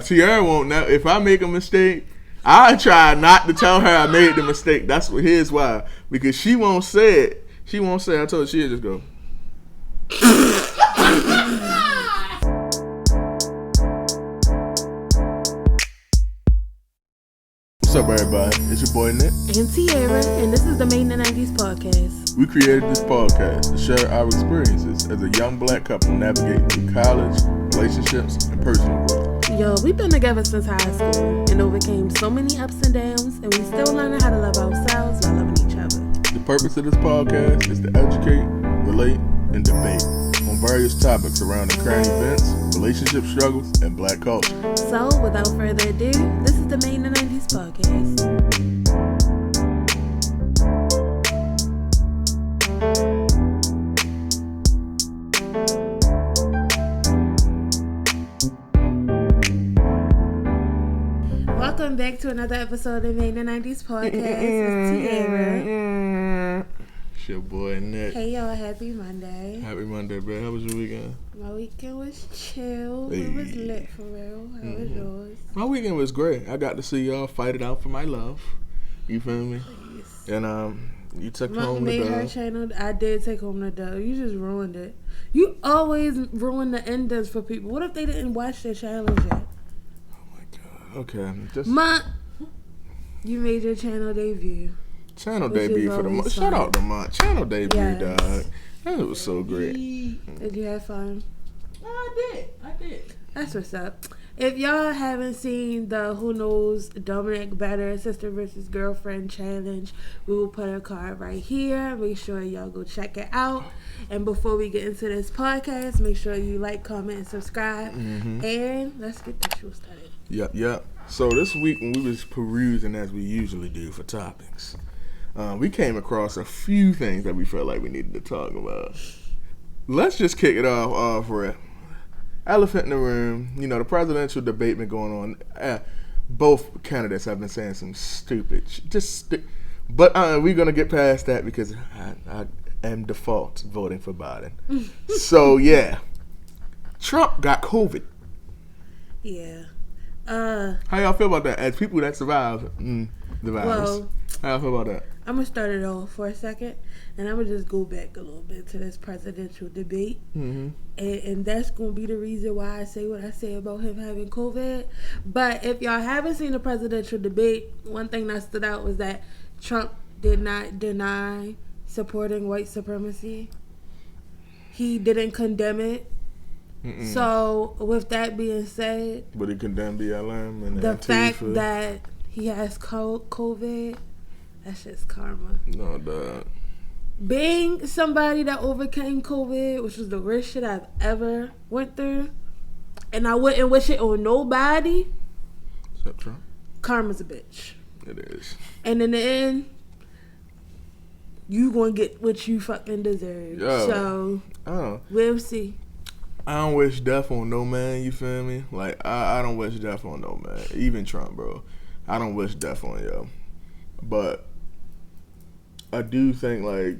Sierra won't know. If I make a mistake, I try not to tell her I made the mistake. Here's why. Because she won't say it. She won't say it. I told her she'll just go. What's up, everybody? It's your boy Nick and Sierra, and this is the Made in the 90s podcast. We created this podcast to share our experiences as a young black couple navigating through college, relationships, and personal growth. Yo, we've been together since high school and overcame so many ups and downs, and we still learning how to love ourselves while loving each other. The purpose of this podcast is to educate, relate, and debate on various topics around the current events, relationship struggles, and black culture. So, without further ado, this is the Made in the 90s podcast. Welcome back to another episode of Made in the 90s podcast. It's Sierra. It's your boy Nick. Hey y'all, happy Monday. Happy Monday, bro. How was your weekend? My weekend was chill. It was lit for real. How was yours? My weekend was great. I got to see y'all fight it out for my love. You feel me? Please. And you took home the made her dub. channel. I did take home the dub. You just ruined it. You always ruin the endings for people. What if they didn't watch their challenge yet? Okay, You made your channel debut. Channel debut for the month. Shout out to my channel debut, yes. Dog. That was so great. Did you have fun? I did. That's what's up. If y'all haven't seen the Who Knows Dominic Better Sister versus Girlfriend challenge, we will put a card right here. Make sure y'all go check it out. And before we get into this podcast, make sure you like, comment, and subscribe. And let's get the show started. Yep. So this week when we was perusing as we usually do for topics, we came across a few things that we felt like we needed to talk about. Let's just kick it off for it. Elephant in the room. You know, the presidential debate been going on. Both candidates have been saying some stupid but we're going to get past that because I am default voting for Biden. So, yeah. Trump got COVID. Yeah. How y'all feel about that? As people that survive the virus, well, how y'all feel about that? I'm going to start it off for a second, and I'm going to just go back a little bit to this presidential debate. And that's going to be the reason why I say what I say about him having COVID. But if y'all haven't seen the presidential debate, one thing that stood out was that Trump did not deny supporting white supremacy. He didn't condemn it. So, with that being said, but he condemned BLM and the Antifa. fact that he has COVID, that's just karma. No, dog. Being somebody that overcame COVID, which was the worst shit I've ever went through, and I wouldn't wish it on nobody. Except Trump. Karma's a bitch. It is. And in the end, you gonna get what you fucking deserve. Yo, so, we'll see. I don't wish death on no man, you feel me? Like, I don't wish death on no man. Even Trump, bro. I don't wish death on yo. But I do think, like,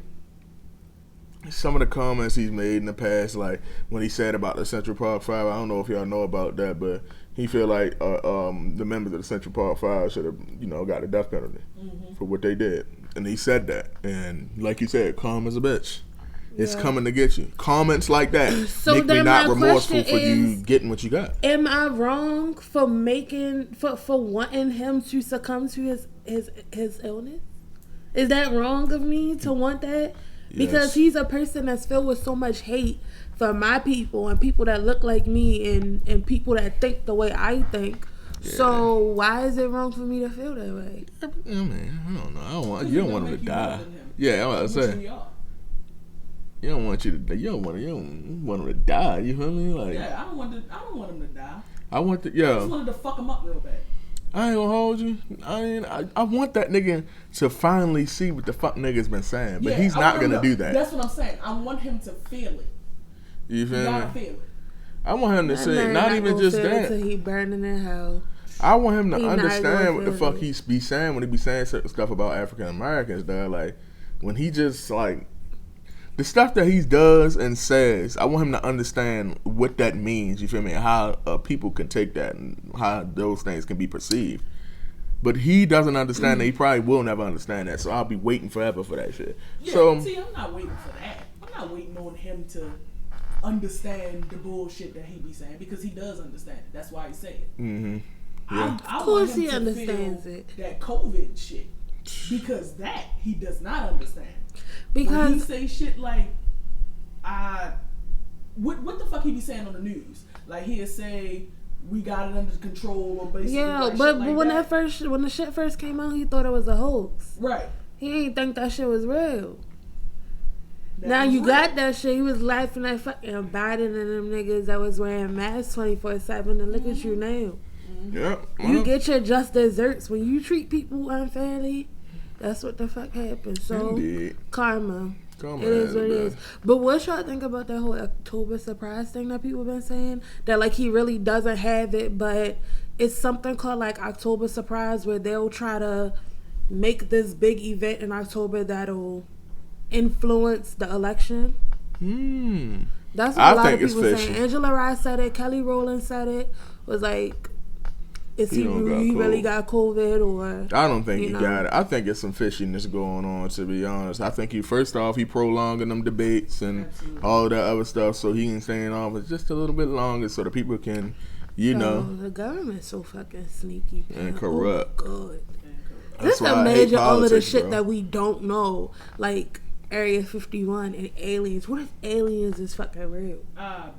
some of the comments he's made in the past, like, when he said about the Central Park 5, I don't know if y'all know about that, but he feel like the members of the Central Park 5 should have, got a death penalty for what they did. And he said that. And like you said, karma's a bitch. It's coming to get you. Comments like that make me not remorseful for you getting what you got. Am I wrong for wanting him to succumb to his illness? Is that wrong of me to want that? Because he's a person that's filled with so much hate for my people and people that look like me and people that think the way I think. Yeah. So why is it wrong for me to feel that way? I mean, I don't know. You don't want him to die. Yeah, I'm about to say. You don't want him to die. You feel me? Like, yeah, I don't want him to die. I just wanted to fuck him up real bad. I ain't gonna hold you. I want that nigga to finally see what the fuck nigga's been saying, but he's not gonna do that. That's what I'm saying. I want him to feel it. You feel me? Gotta feel it. I want him to say not even just that. Until he burning in hell. I want him to understand what the fuck he be saying when he be saying certain stuff about African Americans, dog. Like when he just like. the stuff that he does and says, I want him to understand what that means, you feel me, and how people can take that and how those things can be perceived. But he doesn't understand that. He probably will never understand that, so I'll be waiting forever for that shit. Yeah, So, see, I'm not waiting for that. I'm not waiting on him to understand the bullshit that he be saying, because he does understand it. That's why he say it. mm-hmm. Yeah. Of course he understands it. That COVID shit, because that he does not understand. Because when he say shit like, what the fuck he be saying on the news? Like he'll say, we got it under control, or basically like but shit like when that. when the shit first came out, he thought it was a hoax. Right. He ain't think that shit was real. That Now was you real. got that shit. He was laughing at fucking Biden and them niggas that was wearing masks 24/7, and look at you now. Yeah. You get your just desserts when you treat people unfairly. That's what the fuck happened. So Indeed. karma. Come It is what it man. is. But what y'all think about that whole October surprise thing that people been saying? That like he really doesn't have it, but it's something called like October surprise, where they'll try to make this big event in October that'll influence the election. That's what I a lot think of it's people fishy. saying. Angela Rye said it. Kelly Rowland said it. Was like, is he don't got really COVID. got COVID, or I don't think you he know. got it. I think it's some fishiness going on, to be honest. I think first off, he prolonging them debates and all that other stuff so he can stay in office just a little bit longer so the people can, you know, the government's so fucking sneaky and man. corrupt. Oh, good. That's Just why I hate imagine all of the politics, shit bro. that we don't know, like Area 51 and aliens. What if aliens is fucking real? I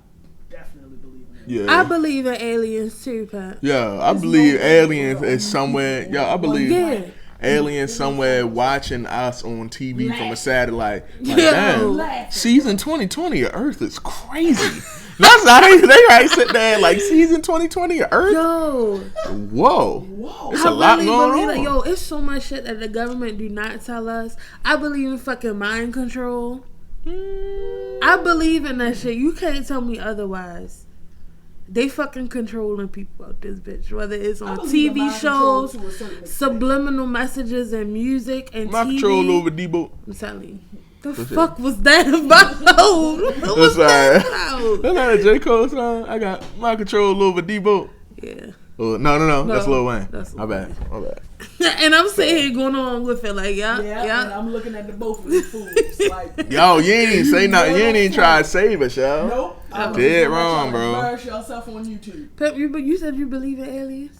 definitely believe in it. Yeah. I believe in aliens too, Pat. Yeah, I There's believe no way aliens for is somewhere. Yeah, I believe Yeah. aliens somewhere watching us on TV from a satellite. Like, Yo. damn, Laughing. season 2020 of Earth is crazy. That's how they right sit there like season 2020 of Earth. Yo, Whoa, Whoa. it's a lot really going believe on. that. Yo, it's so much shit that the government do not tell us. I believe in fucking mind control. I believe in that shit. You can't tell me otherwise. They fucking controlling people out this bitch. Whether it's I on believe in TV mind control shows, to a certain extent. subliminal messages and music and My TV. control over Debo. I'm telling you. The What's fuck was that about? What was that about? That's not a J. Cole song. I got my control over Debo. Yeah. Oh, no. That's No, Lil Wayne. that's My Lil bad. And I'm sitting here going on with it like, Yeah, and yeah. I'm looking at the both of these fools. Like, Yo, you ain't even say nothing. You ain't even try to save us, yo. nope. I'm Dead just gonna let wrong, y'all bro. Embarrass yourself on YouTube. Pep, you said you believe in aliens?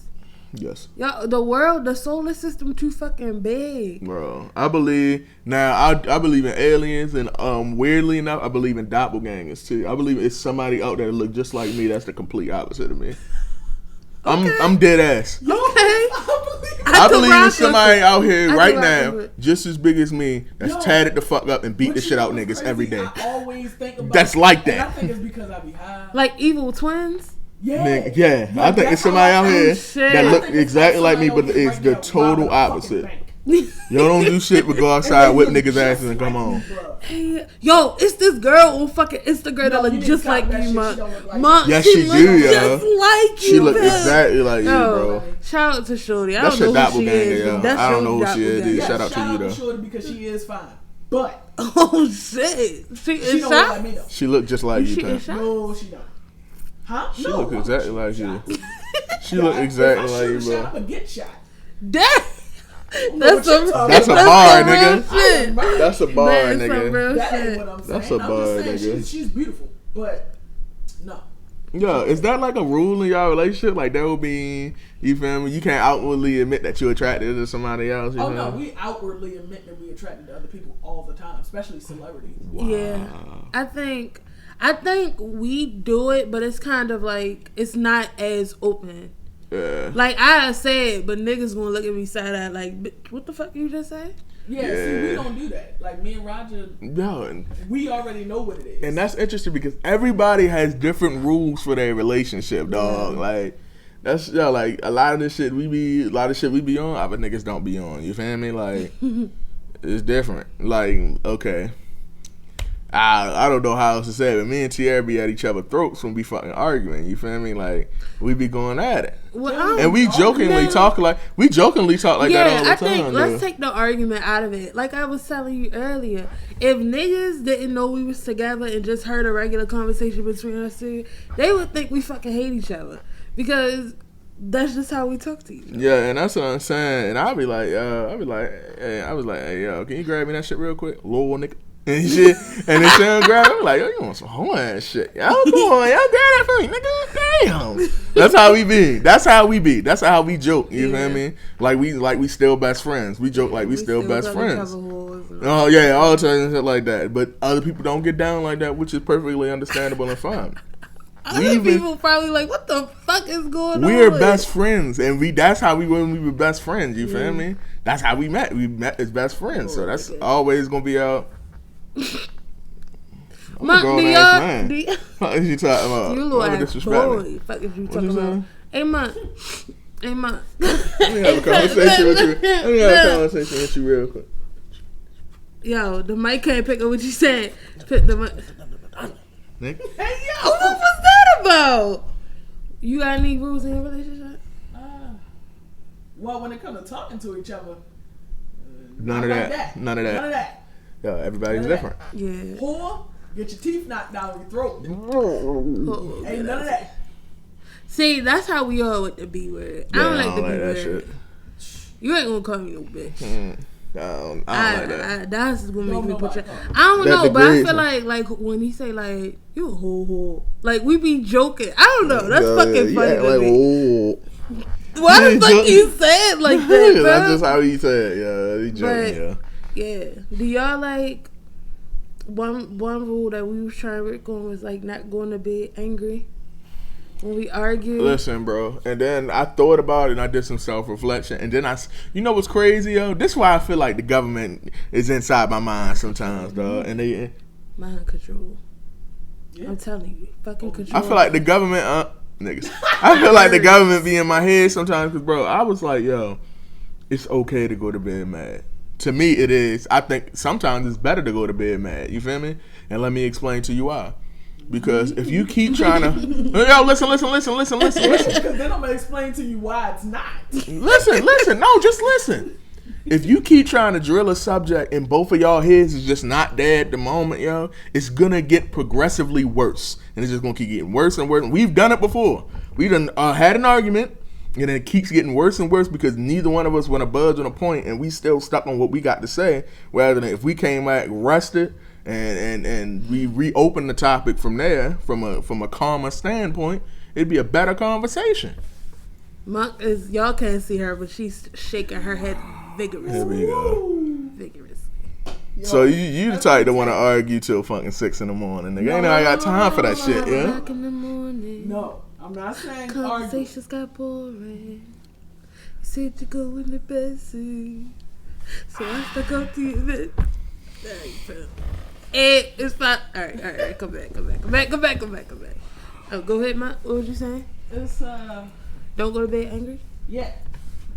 Yes. Y'all, the world, the solar system too fucking big. Bro, I believe now. I believe in aliens, and weirdly enough, I believe in doppelgangers too. I believe it's somebody out there that look just like me. That's the complete opposite of me. I'm dead ass. Yo, Okay. I could believe rock there's somebody with it. out here I could right rock now, with it. just as big as me, that's Yo. tatted the fuck up and beat But the you shit know out what's niggas crazy? every day. I always think about That's like and I that. think it's because I be high. Like evil twins? Yeah. Nigga, yeah, I think that's it's somebody how out I here shit. that I look think it's exactly like me, somebody but out here it's right the now total robbing a fucking opposite. bank. You don't do shit but go outside, And whip they look niggas' just asses, and come like on. me, bro. Hey, yo, it's this girl on fucking Instagram that No, look you need just to stop like that you, shit. Monk. She don't look like Monk, Yes, she she look do, yo. just like you. She look Pep. exactly like you, Yo, bro. shout out to Shorty. I That's don't your know who she doppelganger, is. yo. But that's I don't your know who she is, doppelganger. dude. Yeah, Shout out to you, though. Shorty because she is fine. But Oh shit! She she is don't look like shot. me though. She look just like you, She Pam. is shot. No, she don't. Huh? She no, look why would exactly she like get you. shot? She look If exactly I like you, shoot a shot, bro. I'ma get shot. That, know that's what you're some. talking That's a about. bar, some real nigga. shit. That's a bar, That is some nigga. real That ain't shit. what I'm saying. That's a I'm bar, just saying nigga. she's beautiful, but no. Yo, is that like a rule in y'all relationship? Like that would be, you feel me? You can't outwardly admit that you're attracted to somebody else. You Oh know? no, we outwardly admit that we attracted to other people all the time, especially celebrities. Yeah, I think we do it, but it's kind of like it's not as open. Yeah. Like I said, but niggas gonna look at me side eye like, "Bitch, what the fuck you just say?" Yeah, see, Yeah. we don't do that. Like me and Roger, Yo, and we already know what it is. And that's interesting because everybody has different rules for their relationship, dog. Like that's like a lot of shit we be on, other niggas don't be on. You feel me? Like it's different. Like, okay. I don't know how else to say it, but me and Tierra be at each other's throats when we fucking arguing. You feel me? Like we be going at it, and we jokingly talk like that all the time. Yeah, I think let's take the argument out of it. Like I was telling you earlier, if niggas didn't know we was together and just heard a regular conversation between us two, they would think we fucking hate each other because that's just how we talk to each other. Yeah, and that's what I'm saying. And I was like, hey, yo, can you grab me that shit real quick, little nigga? And shit, and then Sam grab it. I'm like, yo, you want some whole ass shit? Yo, come on, y'all grab that for me, nigga. Damn. That's how we be. That's how we joke. You feel me? Like we still best friends. We joke like we still best friends. Oh yeah, all the time and shit like that. But other people don't get down like that, which is perfectly understandable and fine. Other people probably like, what the fuck is going on? We're best friends, and that's how we when we were best friends. You feel me? That's how we met. We met as best friends, so that's always gonna be our. Mark, What is you talking about? You little ass boy. Fuck is you talking about? Hey, Mark. Let me have a conversation with you real quick. Yo, the mic can't pick up what you said. Pick the mic. Nick? Hey, yo, what was that about? You got any rules in your relationship? Well, when it comes to talking to each other, None of that. Yo, everybody's different. Yeah. Whore, get your teeth knocked down your throat. Ain't none of that. See, that's how we are with the B word. I don't like the B word. Shit. You ain't gonna call me no bitch. I don't like that. That's gonna make me put you. I don't know, but I feel like when he say like you a whore, like we be joking. I don't know. That's fucking funny to me. Why the fuck you say it like that, bro? That's just how he said. Yeah, he joking. Yeah. Do y'all like one rule that we was trying to work on was like not going to bed angry when we argue? Listen, bro. And then I thought about it and I did some self-reflection. And then you know what's crazy, yo? This is why I feel like the government is inside my mind sometimes, dog. And they mind control. Yeah. I'm telling you, fucking control. I feel like the government, niggas. I feel like the government be in my head sometimes, cause bro, I was like, yo, it's okay to go to bed mad. To me, it is. I think sometimes it's better to go to bed mad. You feel me? And let me explain to you why. Because if you keep trying to, yo, listen. Because then I'm gonna explain to you why it's not. Listen. No, just listen. If you keep trying to drill a subject and both of y'all heads is just not there at the moment, yo, it's gonna get progressively worse, and it's just gonna keep getting worse and worse. We've done it before. We done had an argument. And it keeps getting worse and worse because neither one of us want to budge on a point, and we still stuck on what we got to say. Rather than if we came back rested and we reopened the topic from there from a calmer standpoint, it'd be a better conversation. Monk is y'all can't see her, but she's shaking her head vigorously. There we go. Vigorously. So you the type to want to argue till fucking 6 a.m, nigga. Ain't I got time for that shit, yeah? Back in the morning. No. I'm not saying conversations got boring. You said to go in the bedroom, so I stuck up to you. There you feel. It's fine. All right. Come back. Oh, go ahead, Matt. What was you saying? It's don't go to bed angry. Yeah,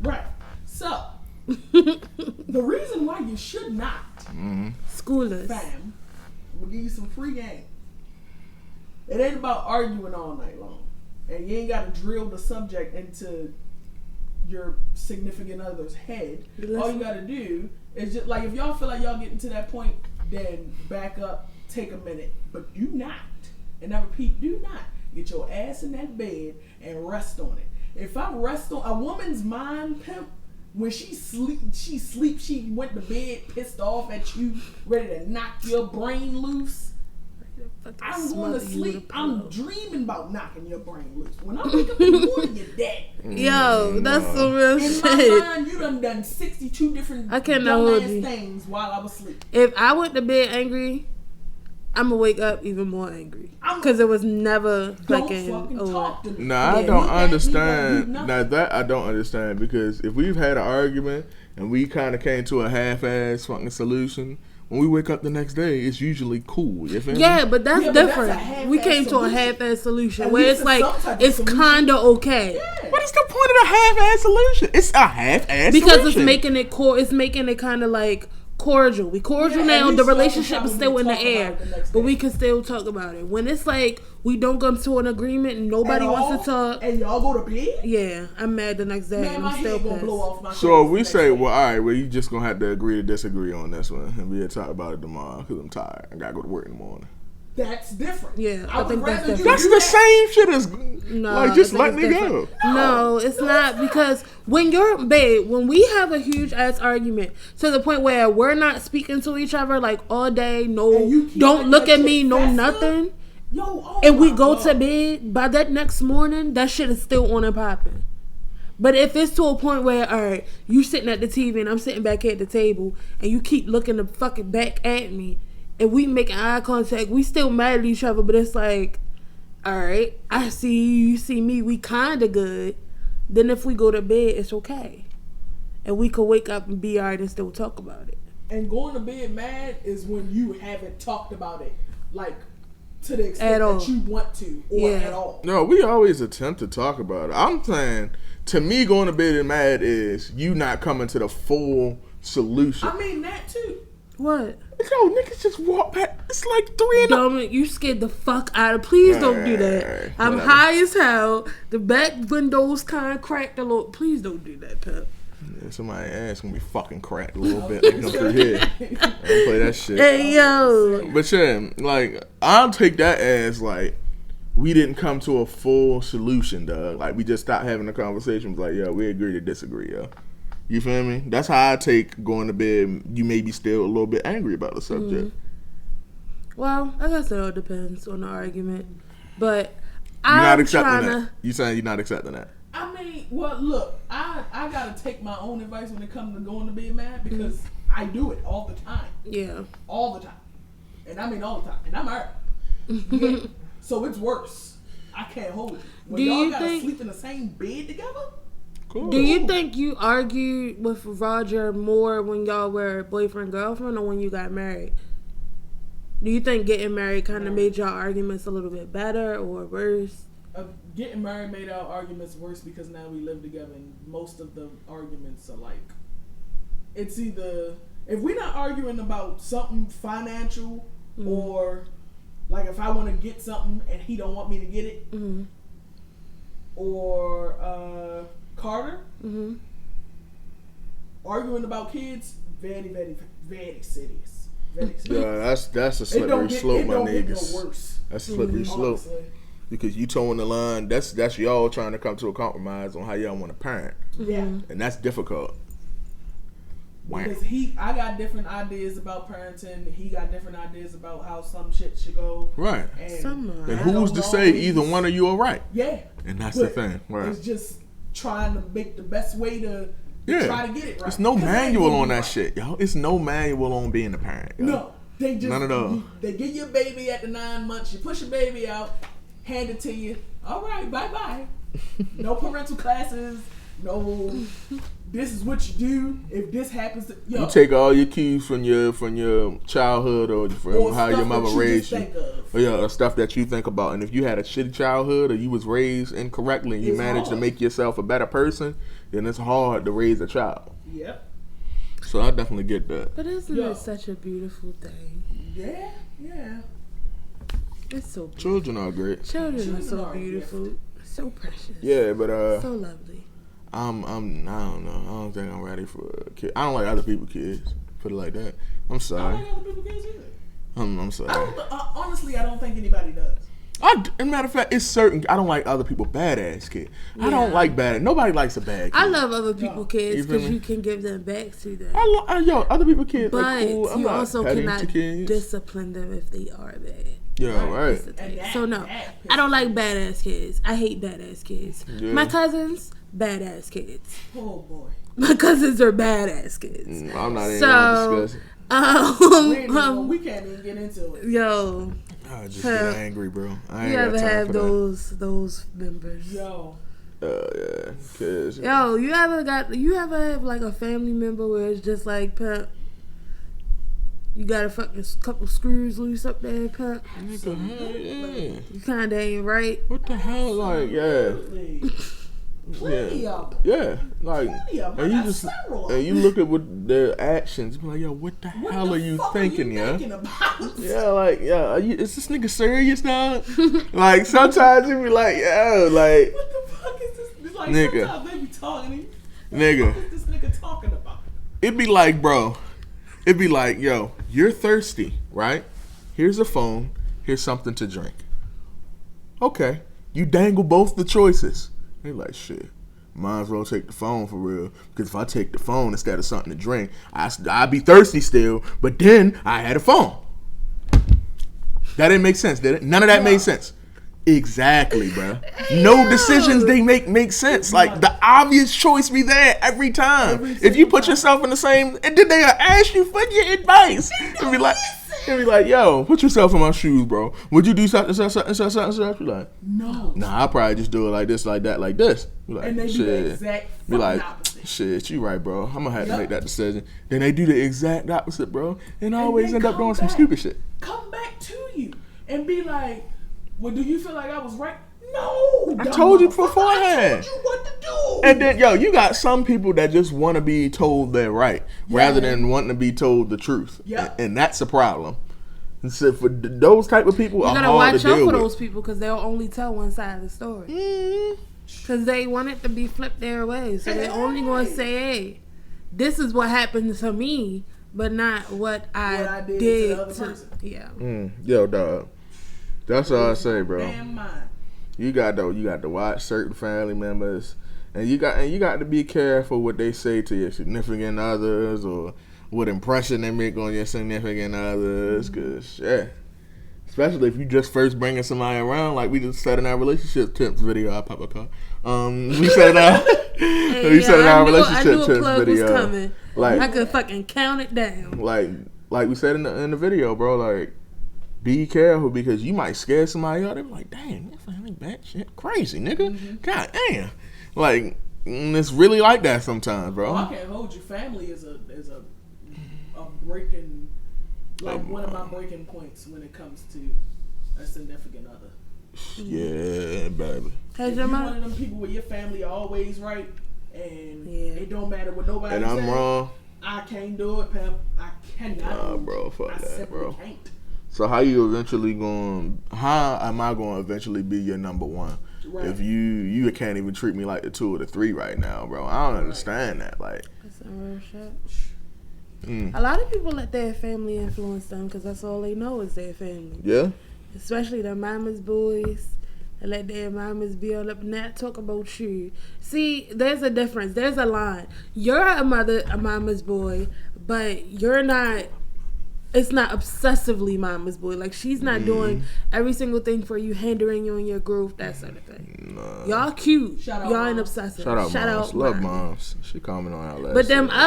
right. So the reason why you should not school us, fam, I'm gonna give you some free game. It ain't about arguing all night long. And you ain't got to drill the subject into your significant other's head. All you got to do is just, like, if y'all feel like y'all getting to that point, then back up, take a minute. But do not, and I repeat, do not get your ass in that bed and rest on it. If I rest on a woman's mind, pimp, when she went to bed pissed off at you, ready to knock your brain loose. I'm going to sleep. I'm dreaming about knocking your brain loose. When I wake up in the morning, you're dead. Yo, that's some real shit. In my mind, you done 62 different dumbass things while I was asleep. If I went to bed angry, I'm going to wake up even more angry. Because it was never fucking talk to me. Nah, I don't understand. Now that I don't understand, because if we've had an argument and we kind of came to a half-ass fucking solution, when we wake up the next day, it's usually cool. You feel me? Yeah, but that's different. We came to a half-ass solution where it's like, it's kind of okay. Yeah. What is the point of the half-ass solution? It's a half-ass because solution. it's making it cool. It's making it kind of like cordial. We cordial Yeah, now. at The least relationship is we still in the talk air, about it the next but day. we can still talk about it. When it's like we don't come to an agreement and nobody At wants all, to talk, and y'all go to bed. yeah, I'm mad the next day. Man, and my I'm still head gonna pissed. blow off my. So shoulders we the next say, day. well, all right, well, you just gonna have to agree to disagree on this one, and we'll talk about it tomorrow because I'm tired. I gotta go to work in the morning. That's different. Yeah, I I would think that's rather you different. That's do the that. same shit as No, like just I think letting it's it go. different. No, it's not, because when you're, babe, when we have a huge ass argument to the point where we're not speaking to each other like all day, no, And you keep don't letting look that at me, shit no fester? nothing, Yo, oh and we my go God. to bed, by that next morning, that shit is still on and popping. But if it's to a point where, all right, you sitting at the TV and I'm sitting back at the table, and you keep looking the fucking back at me, and we making eye contact, we still mad at each other, but it's like, all right, I see you, you see me, we kind of good. Then if we go to bed, it's okay. And we could wake up and be all right and still talk about it. And going to bed mad is when you haven't talked about it, like, to the extent At all. that you want to, or Yeah. at all. No, we always attempt to talk about it. I'm saying, to me, going to bed and mad is you not coming to the full solution. I mean that too. What? Yo, niggas just walk back. It's like 3 in the. Dominic, you scared the fuck out of. Please don't do that. Alright, I'm whatever. high as hell. The back windows kind of cracked a little. Please don't do that, Pep. Yeah, somebody ass gonna be fucking cracked a little bit. They come through here. I don't play that shit. Hey, yo. But yeah, like I'll take that as like we didn't come to a full solution, dog. Like we just stopped having the conversations. Like, yo, we agree to disagree, yo. You feel me? That's how I take going to bed. You may be still a little bit angry about the subject. Well, I guess it all depends on the argument. But You're not I'm accepting trying that. to. You saying you're not accepting that? I mean, well, look, I gotta take my own advice when it comes to going to bed mad because I do it all the time. Yeah. All the time. And I mean all the time. And I'm hurt. Yeah. So it's worse. I can't hold it. When Do y'all you gotta think- sleep in the same bed together? Cool. Do you think you argued with Roger more when y'all were boyfriend girlfriend or when you got married? Do you think getting married kind of made y'all arguments a little bit better or worse? Getting married made our arguments worse because now we live together and most of the arguments are like, it's either, if we're not arguing about something financial or like if I want to get something and he don't want me to get it, or Carter, arguing about kids, very, very, very serious. Very serious. Yeah, that's a It slippery don't get, slope, it my don't get no niggas. worse. That's a slippery slope. Honestly. Because you towing the line, that's y'all trying to come to a compromise on how y'all want to parent, Yeah. and that's difficult. Wow. Because I got different ideas about parenting. He got different ideas about how some shit should go. Right. And Somewhat. And I who's don't to say always- either one of you are right? Yeah. And that's the But thing. Right. It's just trying to make the best way to Yeah. try to get it right. There's no 'Cause it ain't manual gonna on be that right. shit, yo. It's no manual on being a parent. Yo. No. They just None at all. They give you a baby at the 9 months. You push a baby out, hand it to you. All right, bye bye. No parental classes. No. This is what you do if this happens. You take all your cues from your childhood or from or how your stuff mother that you raised just you. think of. Or, yeah, the stuff that you think about. And if you had a shitty childhood or you was raised incorrectly and you It's managed to hard. make yourself a better person, then it's hard to raise a child. Yep. So I definitely get that. But isn't Yo. it such a beautiful thing? Yeah. Yeah. It's so beautiful. Children are great. Children are Children so are a beautiful. So precious. Yeah, but So lovely. I don't know. I don't think I'm ready for a kid. I don't like other people's kids. Put it like that. I'm I sorry. don't like other people's kids either. I'm I sorry. don't. Honestly, I don't think anybody does. As a matter of fact, it's certain. I don't like other people badass kids. I don't Yeah. like bad. Nobody likes a bad kid. I love other people's kids You feel because me? you can give them back to them. Yo, other people's kids are But cool. I'm you not also petting cannot to kids. discipline them if they are bad. Yeah, right. That's the thing. And that- So no, that I don't like badass kids. I hate badass kids. Yeah. My cousins, badass kids. Oh boy. My cousins are badass kids. I'm not even So, gonna discuss it. We can't even get into it. Yo, I just get angry, bro. I ain't you got ever time have for those members? Yo. that. Yeah, cause Yo, you ever have like a family member where it's just like, Pep, you got a fucking couple screws loose up there, Pep? nigga, hell yeah. You kinda ain't right. What the hell, like, yeah. Absolutely. Plenty of them. Yeah, like, Plenty of them. and I you got just several of and them. you look at what their actions, be like, yo, what the What hell the are you fuck thinking, are you thinking about? Yeah, like, is this nigga serious, dog? Like, sometimes you be like, yo, like, What the fuck is this? It's like Nigga. sometimes they be talking. Nigga. What is this nigga talking about? It'd be like, bro, it'd be like, yo, you're thirsty, right? Here's a phone. Here's something to drink. Okay. You dangle both the choices. They like, shit, might as well take the phone for real. Because if I take the phone instead of something to drink, I'd be thirsty still, but then I had a phone. That didn't make sense, did it? None of that made sense. Exactly, bro. No decisions they make sense. Like, the obvious choice be there every time. If you put yourself in the same, and then they ask you for your advice. And be like, yo, put yourself in my shoes, bro. Would you do something? Be like, No. nah, I'll probably just do it like this, like that, like this. Be like, And they do the exact Be like, opposite. shit, you right, bro. I'm gonna have to make that decision. Then they do the exact opposite, bro, and always then end up come doing some back. stupid shit. Come back to you and be like, well, do you feel like I was right? No. I told you dumb motherfucker. beforehand. I told you what to do. And then, yo, you got some people that just want to be told they're right rather than wanting to be told the truth. Yep. And that's a problem. And so for those type of people, You are gotta hard watch to out deal for with. those people because they'll only tell one side of the story. Because they want it to be flipped their way. So they're only going to say, hey, this is what happened to me, but not what I did did to the other person. Yeah. Yo, dog. That's all I say, bro. Damn mind. You got to watch certain family members, and you got to be careful what they say to your significant others or what impression they make on your significant others, cause especially if you just first bringing somebody around, like we just said in our relationship tips video. I pop a car. We said in our relationship tips video. Was coming. Like I could fucking count it down. Like we said in the video, bro. Like, be careful because you might scare somebody out. They be like, "Dang, that family bad shit, crazy nigga." God damn, like it's really like that sometimes, bro. Oh, I can't hold you. Family is a breaking, like one of my breaking points when it comes to a significant other. Yeah, baby. If you're one of them people where your family always right and it don't matter what nobody and says, I'm wrong, I can't do it, Pep. I cannot. Nah, bro, fuck I that, simply bro. Can't. So how am I going to eventually be your number one? Right. If you can't even treat me like the 2 or the 3 right now, bro. I don't understand that. Like, that's some real shit. A lot of people let their family influence them because that's all they know is their family. yeah. Especially the mama's boys. They let their mamas be all up and that talk about you. See, there's a difference. There's a line. You're a mama's boy, but you're not. It's not obsessively mama's boy. Like, she's not doing every single thing for you, hindering you in your growth, that sort of thing. Nah. Y'all cute. Shout out Y'all ain't moms. obsessive. Shout out moms. Love mommy. moms. She comment on our last. But them episode.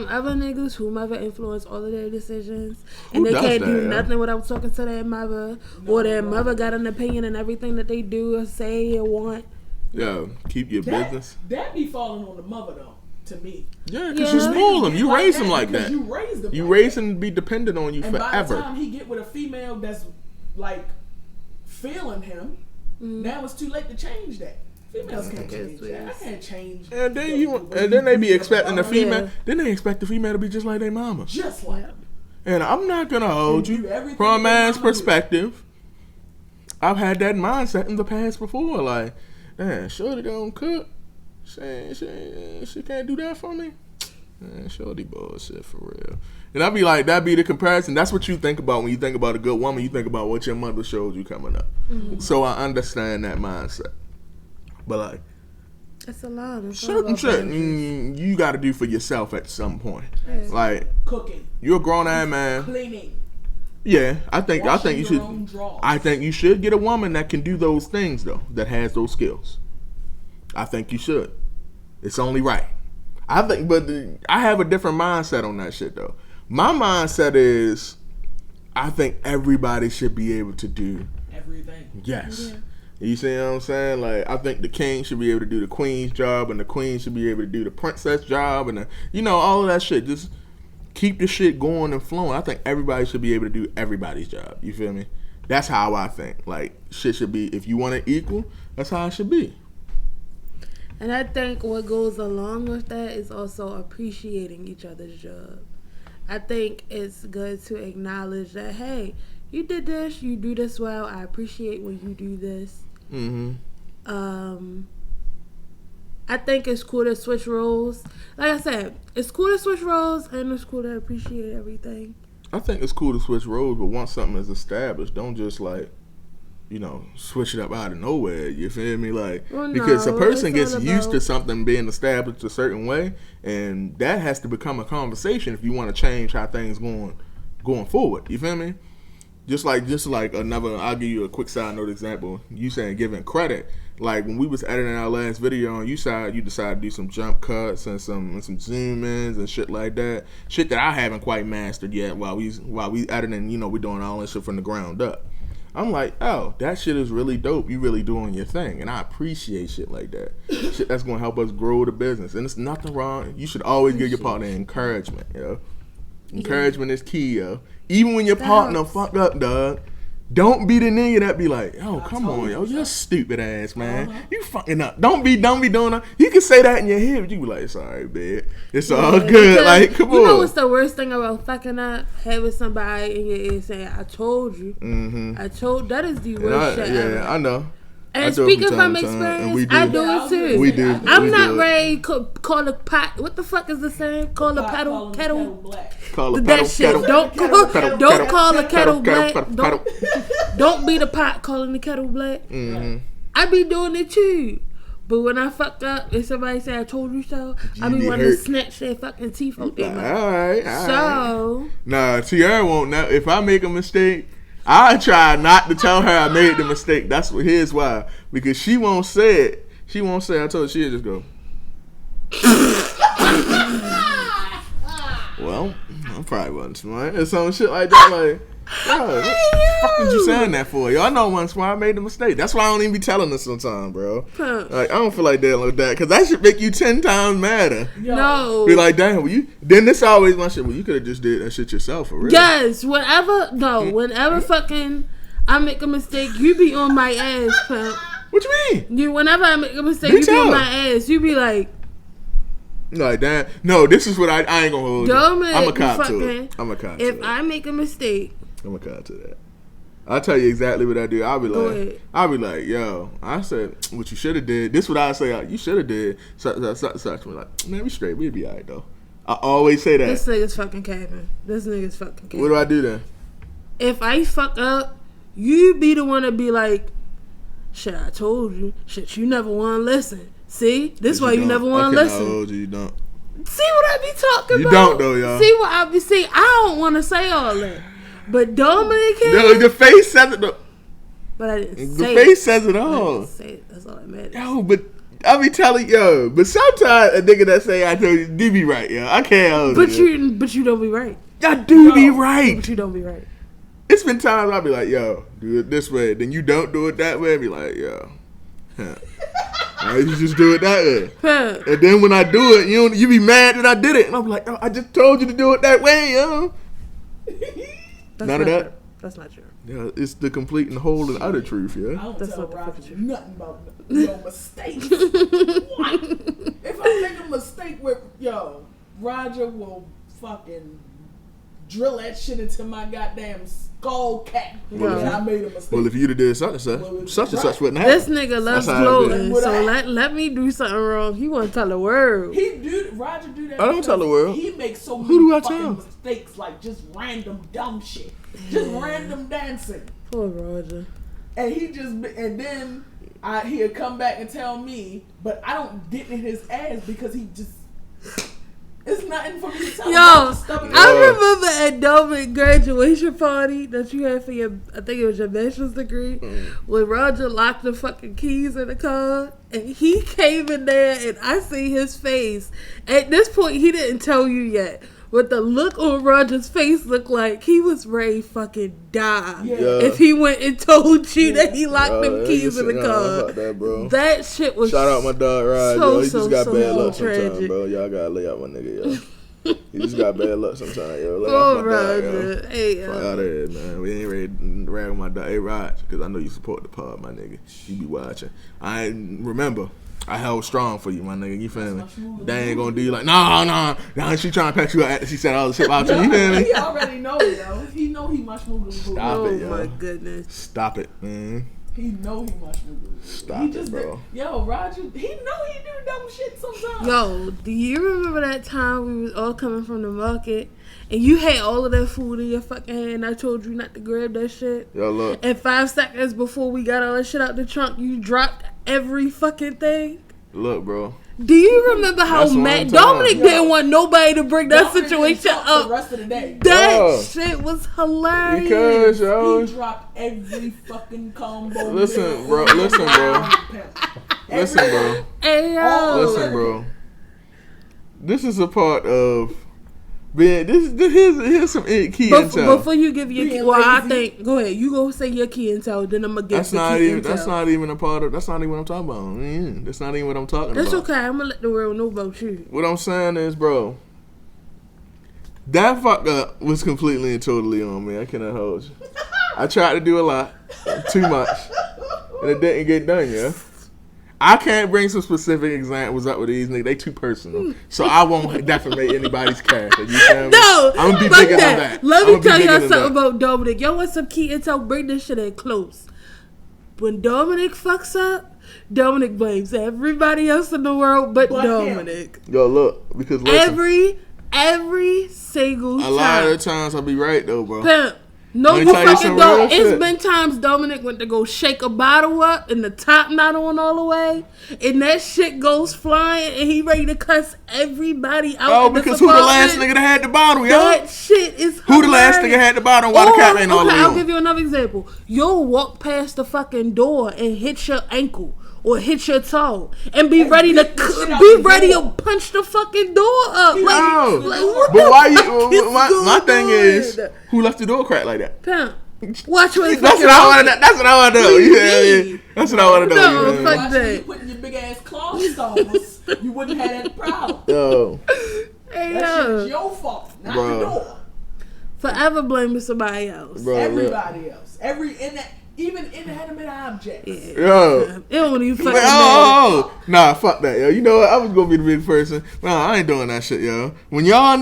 other niggas, whomever influence all of their decisions, Who and they does can't that, do yeah? nothing without talking to their mother, or their mother got an opinion in everything that they do or say or want. Yeah, keep your business. That be falling on the mother though. To me, Yeah, because you spoil them. You raise them like that. You raise them. You like raise that. them to be dependent on you And by the forever. time he get with a female that's like feeling him, now it's too late to change that. Females can't change that. I can't change. And then they be expecting the female. Yeah. Then they expect the female to be just like their mama. Just like him. And I'm not gonna hold And do you everything from a your man's mama do. perspective. I've had that mindset in the past before. Like, man, Shorty don't cook. She can't do that for me. Man, Shorty bullshit for real. And I'd be like, that be the comparison. That's what you think about when you think about a good woman. You think about what your mother showed you coming up. So I understand that mindset. But like, It's a lot. certain shit you got to do for yourself at some point. Yeah. Like, Cooking, you're a grown ass man. cleaning, Yeah, I think you washing should. your own drawers. I think you should get a woman that can do those things though, that has those skills. I think you should. It's only right. I think, but I have a different mindset on that shit though. My mindset is, I think everybody should be able to do everything. yes. Yeah. You see what I'm saying? Like, I think the king should be able to do the queen's job, and the queen should be able to do the princess job, and all of that shit. Just keep the shit going and flowing. I think everybody should be able to do everybody's job. You feel me? That's how I think. Like, shit should be, if you want it equal, that's how it should be. And I think what goes along with that is also appreciating each other's job. I think it's good to acknowledge that, hey, you did this, you do this well. I appreciate when you do this. I think it's cool to switch roles. Like I said, it's cool to switch roles and it's cool to appreciate everything. I think it's cool to switch roles, but once something is established, don't just like, switch it up out of nowhere. You feel me? Like, because a person gets used to something being established a certain way, and that has to become a conversation if you want to change how things going forward. You feel me? Just like another, I'll give you a quick side note example. You saying giving credit. Like when we was editing our last video and you decided to do some jump cuts and some zoom ins and shit like that. Shit that I haven't quite mastered yet while we editing, we doing all this shit from the ground up. I'm like, oh, that shit is really dope. You really doing your thing. And I appreciate shit like that. Shit that's gonna help us grow the business. And there's nothing wrong. You should always give your partner encouragement, yo. Encouragement is key, yo. Even when your partner fuck up, dog. Don't be the nigga that be like, oh, come on, yo, you're stupid ass, man. You fucking up. Don't be doing that. You can say that in your head, but you be like, it's all right, babe. It's all good. Like, come on. You know what's the worst thing about fucking up? Having somebody in your ear saying, I told you. That is the worst shit ever. Yeah, I know. And speaking from experience, I do it too. We do. I'm not ready to call a pot. What the fuck is the saying? Call a kettle black. Call a that shit. Kettle. Don't call a kettle black. Don't be the pot calling the kettle black. I be doing it too. But when I fuck up and somebody say I told you so, I be wanting to snatch their fucking teeth out their mouth. All right. So. Nah, Tiara won't know. If I make a mistake, I try not to tell her I made the mistake. Here's why. Because she won't say it. She won't say I told her. She'll just go, well, I probably wasn't smart. Or some shit like that. Like, yo, what the fuck did you saying that for? Yo, I know one smart. I made the mistake. That's why I don't even be telling her sometimes, bro. Like, I don't feel like dealing with that. Because that should make you 10 times madder. No. Be like, damn, then this always my shit. Well, you could have just did that shit yourself, for real. Yes, whenever fucking I make a mistake, you be on my ass, pimp. What you mean? Whenever I make a mistake, you be on my ass. You be like, like, damn. No, this is what I ain't gonna hold you. I'm a cop to it. If I make a mistake, I'm a cop to that. I'll tell you exactly what I do. I'll be like, yo, I said what you should have did. This is what I say. You should have did such. We're like, man, we straight. We'll be alright though. I always say that. This nigga's fucking capping. What do I do then? If I fuck up, you be the one to be like, shit, I told you. Shit, you never want to listen. See? This why you never want to listen. Told you don't. See what I be talking about? You don't though, y'all. See what I be saying? I don't want to say all that. But Dominic can. No, the face says it though. But I didn't say it. The face says it all. I didn't say it. That's all that matters. Yo, but I be telling but sometimes a nigga that say I told you do be right, yo. I can't hold it. But you don't be right. I do be right. But you don't be right. It's been times I'll be like, yo, do it this way. Then you don't do it that way. I be like, yo, you just do it that way. And then when I do it, you be mad that I did it. And I'm like, oh, I just told you to do it that way, yo. None of that? That's not true. Yeah, it's the complete and whole and utter truth, yeah. I don't tell Roger nothing about no mistakes. What? If I make a mistake with, Roger will fucking drill that shit into my goddamn skull cap. I made a mistake. Well, if you'd have did such and such wouldn't happen. This nigga loves gloating, so let me do something wrong. He won't tell the world. Roger do that. I don't tell the world. He makes so many fucking mistakes, like just random dumb shit. Just random dancing. Poor Roger. And then he'll come back and tell me, but I don't get in his ass because he just... It's nothing for me to tell. I remember at Domin's graduation party that you had for I think it was your bachelor's degree, when Roger locked the fucking keys in the car, and he came in there, and I see his face. At this point, he didn't tell you yet, but the look on Roger's face looked like he was ready to fucking die if he went and told you that he locked them keys in the car. About that, bro. That shit was shout out my dog Rod, yo. He just got bad luck tragic. sometimes, bro. Y'all gotta lay out my nigga, yo. He just got bad luck sometimes, yo. Lay oh, out my Roger. dog, yo. Hey, fuck out of here, man. We ain't ready to rag with my dog. Hey, Rod, because I know you support the pod, my nigga. You be watching. I remember I held strong for you, my nigga. You feel me? They ain't move. gonna do you like, nah. She trying to pat you out after she said all the shit about you. You feel me? He already know, yo. He know he much smoother than Boo. Stop it, yo. Oh my goodness. Stop it, man. He know he much smoother. Stop he it, just bro. Yo, Roger, he know he do dumb shit sometimes. Yo, do you remember that time we was all coming from the market and you had all of that food in your fucking hand and I told you not to grab that shit? Yo, look. And 5 seconds before we got all that shit out the trunk, you dropped every fucking thing? Look, bro. Do you remember how That's one mad time. Dominic didn't want nobody to bring that Dominic situation didn't talk for up? the rest of the day. That Yeah. shit was hilarious. Because, yo. He dropped every fucking combo. Listen, bro. Listen, bro. Listen, bro. Hey, yo. Listen, bro. This is a part of being. Here's some key intel. Before you give your key, Being well, I lazy. think, go ahead. You go say your key intel, then I'm going to get That's the not key even. intel. That's not even a part of. That's not even what I'm talking about. That's not even what I'm talking That's about. okay. I'm going to let the world know about you. What I'm saying is, bro, that fuck up was completely and totally on me. I cannot hold you. I tried to do a lot, too much, and it didn't get done, yeah. I can't bring some specific examples up with these niggas. They too personal. So I won't defamate anybody's character. You feel me? No, I'm gonna be fuck bigger than that. that. Let I'ma me be tell bigger y'all than something that. about Dominic. Y'all want some key intel? Bring this shit in close. When Dominic fucks up, Dominic blames everybody else in the world but But him. Dominic. Yo, look, because listen, Every single time. a lot of the times I'll be right though, bro. Pimp. No, Let me you tell you fucking some don't. real It's shit. been times Dominic went to go shake a bottle up and the top not on all the way, and that shit goes flying, and he ready to cuss everybody out. Oh, in because this who the last apartment. nigga that had the bottle, yo? That shit is Who the last hilarious. nigga had the bottle? Why the cap ain't all the way I'll on? give you another example. You'll walk past the fucking door and hit your ankle or hit your toe and be And ready to beat the shit out be the ready door. to punch the fucking door up. Like, No. what But the why fuck is you? My thing going is, on? who left the door cracked like that? Pimp. Watch what That's what I want to. That's what I want to know. Yeah. That's what I want to know. No, you feel me? fuck Watch that. when you put in your big ass claw stones, you wouldn't have that problem. Yo, Hey, That shit is yo. your fault, not Bro. the door. Forever blaming somebody else. bro. Everybody else, even inanimate objects. Yeah. Yo. It don't even fucking matter. Oh, nah, fuck that, yo. You know what? I was gonna be the big person. Nah, I ain't doing that shit, yo. When y'all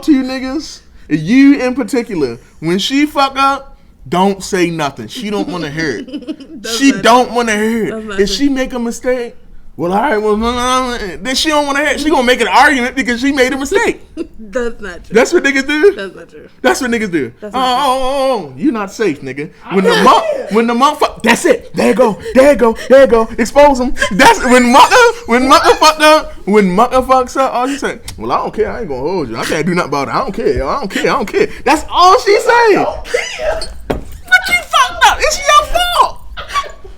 two niggas, you in particular, when she fuck up, don't say nothing. She don't want to hear it. She don't want to hear That's it. not If true. she make a mistake, well, all right, well, then she don't want to hear it. She gonna make an argument because she made a mistake. That's not true. That's what niggas do. That's not true. That's what niggas do. That's Oh, you not safe, nigga. I When the monk fuck, that's it. There you go. Expose him. That's when Mucker fucked up. When Mucker fucks up, all she say, well, I don't care. I ain't gonna hold you. I can't do nothing about it. I don't care. Yo. I don't care. That's all she say. But you fucked up. It's your fault.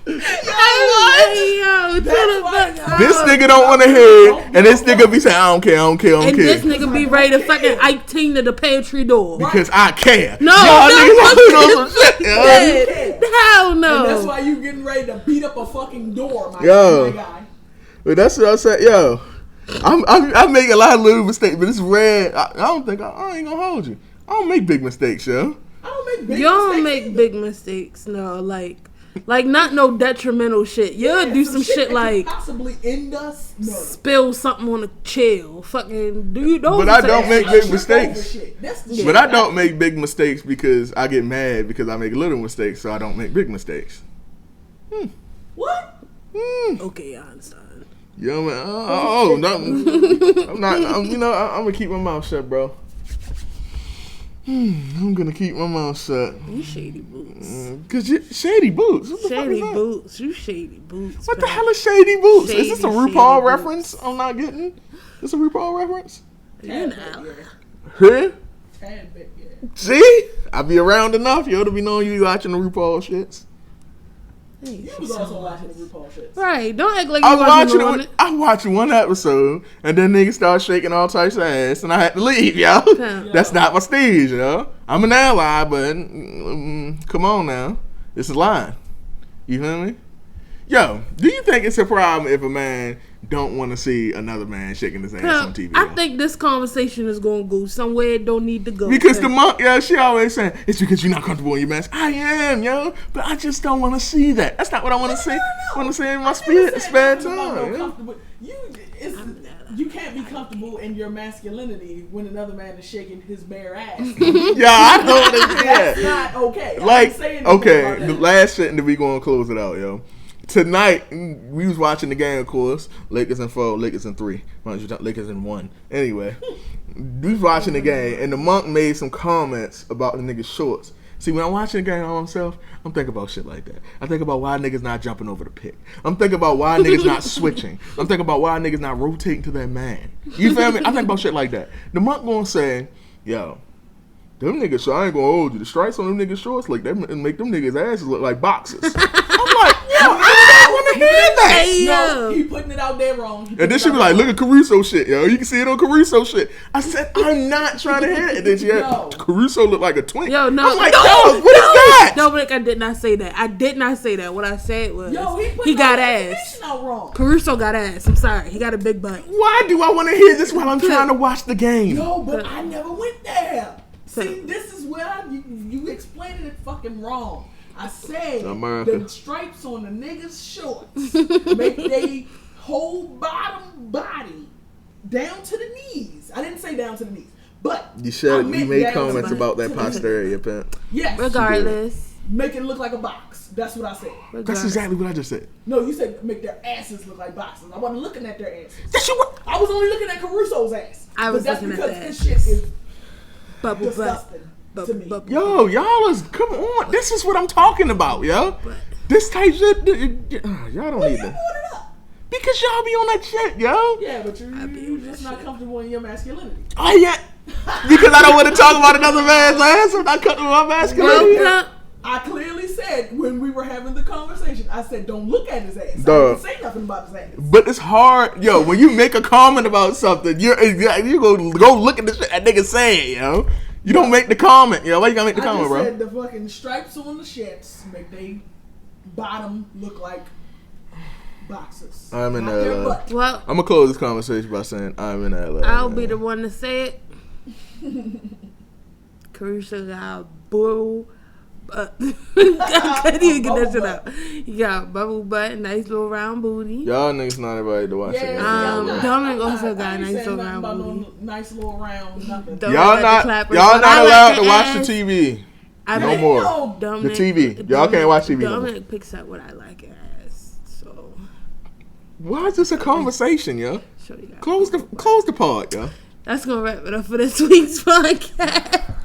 Hey, yo, chill the fuck out. This nigga don't want to hear it, and this nigga be saying, I don't care. And this nigga be ready to fucking Ike Tina the pantry door. Because I care. No, Y'all no, niggas fuck don't know this some shit. yo. shit. Hell no. And that's why you getting ready to beat up a fucking door, my Yo. guy. But that's what I said, yo. I make a lot of little mistakes, but it's rare. I don't think I ain't gonna hold you. I don't make big mistakes, yo. I don't make big You don't mistakes make either. big mistakes. No, like not no detrimental shit. You'll do some shit that could like possibly end us. No. spill something on a chair. Fucking do you know? But I don't make big Trip mistakes. over shit. That's the Yeah. shit. But I don't make big mistakes because I get mad because I make little mistakes, so I don't make big mistakes. What? Okay, Einstein. Yo, man. No, I'm not. I'm gonna keep my mouth shut, bro. I'm gonna keep my mouth shut. You shady boots. Cause you shady boots. What the fuck Shady is that? boots. You shady boots. What the man. hell is shady boots? Is this a Shady, RuPaul shady reference? I'm not getting. This a RuPaul reference? You know. Huh? Tad bit, yeah. See? I be around enough, yo, to be knowing you watching the RuPaul shits. You was also watching the RuPaul shit. Right. Don't act like you I was wasn't on watching it. I watched one episode, and then niggas started shaking all types of ass, and I had to leave, yo. Yeah. That's not my stage, yo. I'm an ally, but come on now. It's a line. You feel me? Yo, do you think it's a problem if a man don't want to see another man shaking his ass on TV. I think this conversation is going to go somewhere it don't need to go. Because the monk, she always saying, it's because you're not comfortable in your mask. I am, yo. But I just don't want to see that. That's not what I want to see. I want to see in my spare time. You can't be comfortable in your masculinity when another man is shaking his bare ass. Yeah, I know that. That's not okay. Like, okay, the last shit, and then we gonna close it out, yo. Tonight, we was watching the game, of course. Lakers in 4, Lakers in 3. Lakers in 1. Anyway, we was watching the game, and the monk made some comments about the niggas' shorts. See, when I'm watching the game on myself, I'm thinking about shit like that. I think about why niggas not jumping over the pick. I'm thinking about why niggas not switching. I'm thinking about why niggas not rotating to their man. You feel me? I think about shit like that. The monk gonna say, yo, them niggas, so I ain't gonna hold you. The stripes on them niggas' shorts, like, they make them niggas' asses look like boxes. I'm like, yo, I don't want to hear that. Hey, No, he putting it out there wrong. And then she be like, look at Caruso shit, yo. You can see it on Caruso shit. I said, I'm not trying to hear it. And then she had, Caruso look like a twink. Yo, no. I'm like, yo, what is that? No, I did not say that. I did not say that. What I said was, he got ass. Out wrong. Caruso got ass. I'm sorry. He got a big butt. Why do I want to hear this while I'm trying to watch the game? No, but I never went there. See, this is where you explained it fucking wrong. I said the stripes on the niggas' shorts make they whole bottom body down to the knees. I didn't say down to the knees, but you made comments about that posterior pimp. Yes. Regardless, make it look like a box. That's what I said. That's exactly what I just said. No, you said make their asses look like boxes. I wasn't looking at their asses. I was only looking at Caruso's ass. I was but that's looking because at that. this shit is bubble disgusting to me. Yo, y'all is, come on. This is what I'm talking about, yo. This type shit, y'all don't need that. Because y'all be on that shit, yo. Yeah, but you're just not comfortable in your masculinity. Oh, yeah. Because I don't want to talk about another man's ass. I'm not comfortable with my masculinity. I clearly said when we were having the conversation, I said, don't look at his ass. Duh. I didn't say nothing about his ass. But it's hard, yo, when you make a comment about something, you go look at the shit that nigga saying, yo. You don't make the comment, yo. Why you gotta make the comment, bro? I just said the fucking stripes on the shirts make they bottom look like boxes. I'm in that. Well, I'm gonna close this conversation by saying I'm in that. I'll be the one to say it. Caruso got a bull. I couldn't even get that shit out. You got bubble butt, nice little round booty. Y'all niggas not invited to watch it. Dominic also got a nice little round booty. Nice little round nothing. Y'all not allowed to watch the TV. No more. Dominic, the TV. Y'all can't watch TV. Dominic picks up what I like as. So why is this a conversation, yo? Close the pod, yo. That's gonna wrap it up for this week's podcast.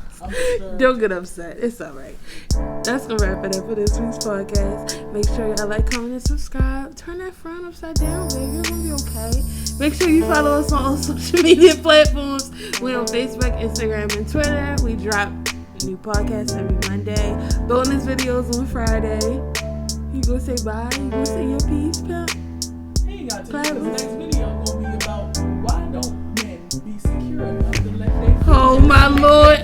Don't get upset. It's alright. That's gonna wrap it up for this week's podcast. Make sure y'all like, comment, and subscribe. Turn that frown upside down, baby. You're gonna be okay. Make sure you follow us on all social media platforms. We're on Facebook, Instagram, and Twitter. We drop new podcasts every Monday. Bonus videos on Friday. You gonna say bye? You gonna say your piece, pimp? He ain't got to. The next video gonna be about why don't men be secure enough to let their Oh my Lord.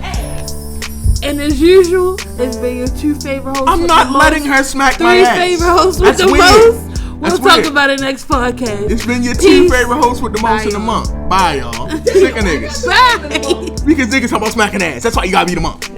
And as usual, it's been your 2 favorite hosts. I'm not letting her smack my 3 ass. favorite hosts with the most. We'll talk about it next podcast. It's been your 2 favorite hosts with the most in the month. Bye, y'all. Sick of niggas. Bye. Because niggas talk about smacking ass. That's why you gotta be the month.